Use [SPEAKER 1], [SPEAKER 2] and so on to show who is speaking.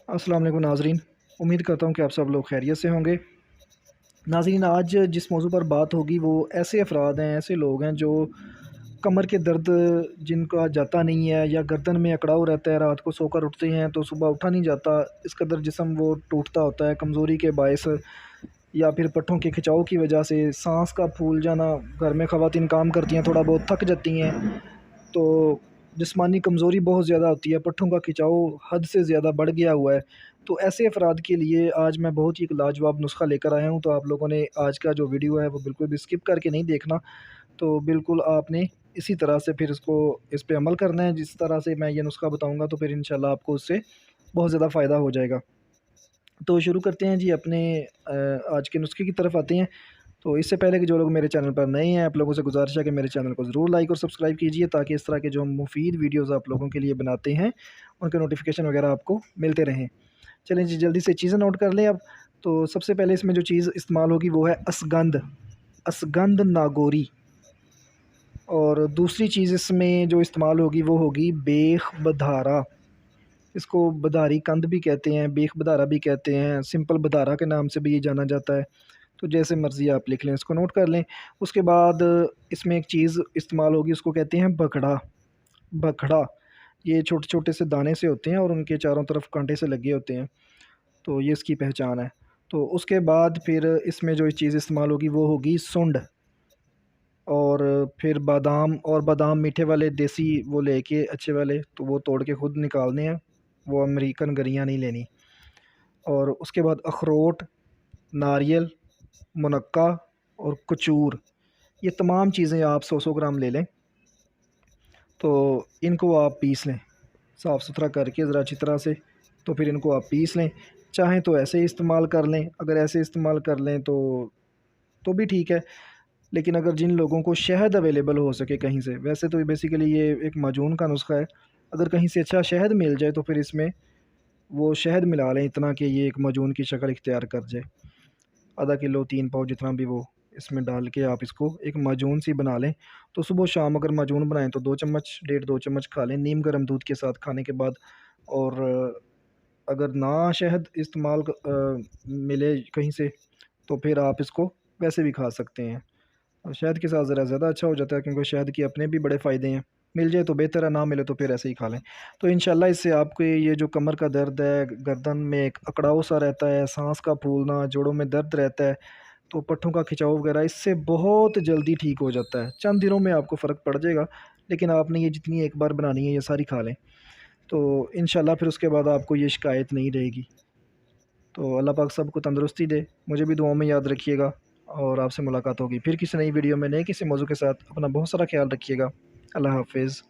[SPEAKER 1] अस्सलाम वालेकुम नाज़रीन। उम्मीद करता हूँ कि आप सब लोग खैरियत से होंगे। नाज़रीन, आज जिस मौजू पर बात होगी वो ऐसे अफ़राद हैं, ऐसे लोग हैं जो कमर के दर्द जिनका जाता नहीं है या गर्दन में अकड़ाव रहता है, रात को सोकर उठते हैं तो सुबह उठा नहीं जाता, इस कदर जिस्म वो टूटता होता है कमज़ोरी के बायस, या फिर पट्ठों के खिंचाव की वजह से सांस का फूल जाना। घर में ख़वातीन काम करती हैं, थोड़ा बहुत थक जाती हैं, तो जिस्मानी कमज़ोरी बहुत ज़्यादा होती है, पट्ठों का खिंचाव हद से ज़्यादा बढ़ गया हुआ है। तो ऐसे अफ़राद के लिए आज मैं बहुत ही एक लाजवाब नुस्ख़ा लेकर आया हूँ। तो आप लोगों ने आज का जो वीडियो है वो बिल्कुल भी स्किप करके नहीं देखना। तो बिल्कुल आपने इसी तरह से फिर इस पे अमल करना है, जिस तरह से मैं ये नुस्ख़ा बताऊँगा, तो फिर इंशाल्लाह आपको उससे बहुत ज़्यादा फ़ायदा हो जाएगा। तो शुरू करते हैं जी अपने आज के नुस्खे की तरफ आते हैं। तो इससे पहले कि जो लोग मेरे चैनल पर नए हैं, आप लोगों से गुजारिश है कि मेरे चैनल को ज़रूर लाइक और सब्सक्राइब कीजिए, ताकि इस तरह के जो हम मुफीद वीडियोज़ आप लोगों के लिए बनाते हैं उनके नोटिफिकेशन वगैरह आपको मिलते रहें। चलें जी, जल्दी से चीज़ें नोट कर लें अब। तो सबसे पहले इसमें जो चीज़ इस्तेमाल होगी वो है असगंध, असगंध नागौरी। और दूसरी चीज़ इसमें जो इस्तेमाल होगी वो होगी बेख बधारा। इसको बधारी कंद भी कहते हैं, बेख बधारा भी कहते हैं, सिंपल बधारा के नाम से भी ये जाना जाता है। तो जैसे मर्ज़ी आप लिख लें, इसको नोट कर लें। उसके बाद इसमें एक चीज़ इस्तेमाल होगी, उसको कहते हैं बखड़ा। बखड़ा, ये छोटे-छोटे से दाने से होते हैं और उनके चारों तरफ काँटे से लगे होते हैं, तो ये इसकी पहचान है। तो उसके बाद फिर इसमें जो चीज़ इस्तेमाल होगी वो होगी सुंड। और फिर बादाम, और बादाम मीठे वाले देसी वो लेके अच्छे वाले, तो वो तोड़ के खुद निकालने हैं, वो अमेरिकन गरियाँ नहीं लेनी। और उसके बाद अखरोट, नारियल, मुनक्का और कचूर, ये तमाम चीज़ें आप 100-100 ग्राम ले लें। तो इनको आप पीस लें साफ़ सुथरा करके ज़रा अच्छी तरह से। तो फिर इनको आप पीस लें, चाहें तो ऐसे ही इस्तेमाल कर लें। अगर ऐसे इस्तेमाल कर लें तो भी ठीक है। लेकिन अगर जिन लोगों को शहद अवेलेबल हो सके कहीं से, वैसे तो बेसिकली ये एक माजून का नुस्खा है, अगर कहीं से अच्छा शहद मिल जाए तो फिर इसमें वो शहद मिला लें इतना कि ये एक माजून की शक्ल इख्तियार कर जाए। आधा किलो 3 पाव जितना भी वो इसमें डाल के आप इसको एक माजून सी बना लें। तो सुबह शाम अगर माजून बनाएं तो 2 चम्मच, डेढ़ 2 चम्मच खा लें नीम गर्म दूध के साथ खाने के बाद। और अगर ना शहद मिले कहीं से, तो फिर आप इसको वैसे भी खा सकते हैं। और शहद के साथ ज़रा ज़्यादा अच्छा हो जाता है, क्योंकि शहद के अपने भी बड़े फ़ायदे हैं। मिल जाए तो बेहतर है, ना मिले तो फिर ऐसे ही खा लें। तो इंशाल्लाह इससे आपके ये जो कमर का दर्द है, गर्दन में एक अकड़ाव सा रहता है, सांस का फूलना, जोड़ों में दर्द रहता है, तो पट्ठों का खिंचाव वगैरह, इससे बहुत जल्दी ठीक हो जाता है। चंद दिनों में आपको फ़र्क पड़ जाएगा। लेकिन आपने ये जितनी एक बार बनानी है ये सारी खा लें, तो इंशाल्लाह फिर उसके बाद आपको ये शिकायत नहीं रहेगी। तो अल्लाह पाक सबको तंदुरुस्ती दे, मुझे भी दुआओं में याद रखिएगा। और आपसे मुलाकात होगी फिर किसी नई वीडियो में, नए किसी मौजू के साथ। अपना बहुत सारा ख्याल रखिएगा। अल्लाह हाफ़िज़।